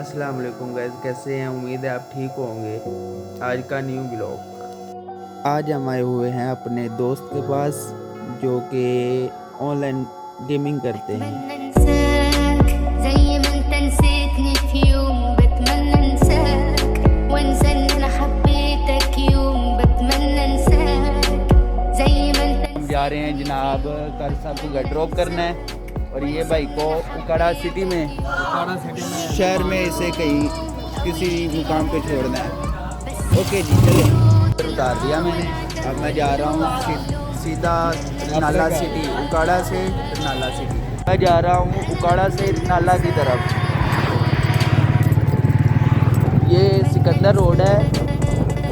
अस्सलाम वालेकुम गाइस, कैसे हैं? उम्मीद है आप ठीक होंगे। आज का न्यू ब्लॉग। आज हम आए हुए हैं अपने दोस्त के पास जो कि ऑनलाइन गेमिंग करते हैं। हम जा रहे हैं जनाब, कल साहब को ड्रॉप करना है और ये भाई को उकाड़ा सिटी में शहर में इसे कहीं किसी मुकाम पे छोड़ना है। ओके जी, चले। उतार दिया मैंने, अब मैं जा रहा हूँ सीधा नाला सिटी, उकाड़ा से नाला सिटी। मैं जा रहा हूँ उकाड़ा से नाला की तरफ। ये सिकंदर रोड है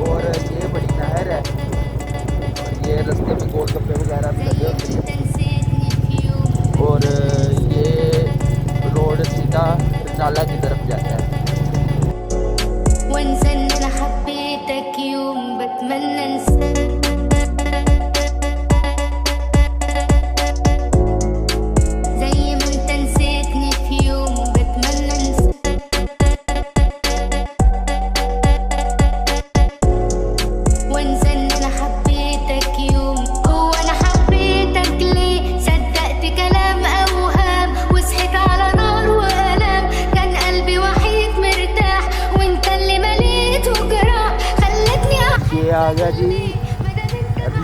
और ये बड़ी नहर है। ये रास्ते में गोलगप्पे वगैरह भी लगे होते हैं और ये रोड सीधा नाला की तरफ जाता है। आ गया जी,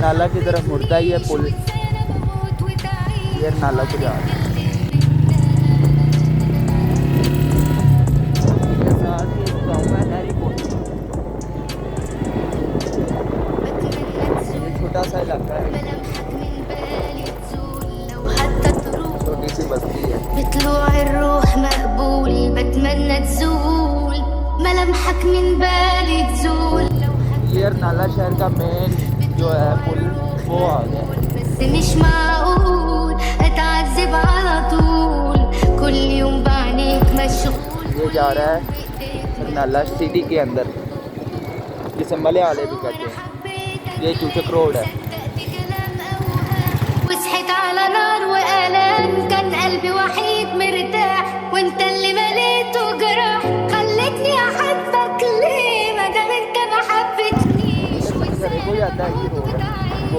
नाला की तरफ मुड़ता ही है पुल। ये नाला को जा रहा है। ये छोटा सा इलाका है, छोटी सी बस्ती है। ये नाला शहर का मेन जो है पुल वो आ गया। ये जा रहा है नाला सिटी के अंदर, जिसे मलयाले भी कहते हैं। ये चूचक रोड है। कोई आता है, ये रोड है वो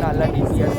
नाला DPS।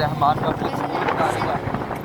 रहमान का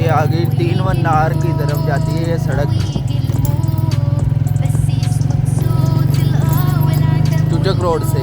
ये आगे 3 वनार की तरफ जाती है ये सड़क, चूचक रोड से।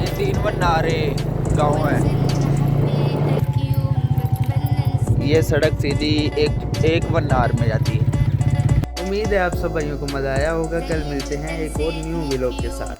ये 3 वनारे गांव है। ये सड़क सीधी एक वनार में जाती है। उम्मीद है आप सब भाइयों को मज़ा आया होगा। कल मिलते हैं एक और न्यू व्लॉग के साथ।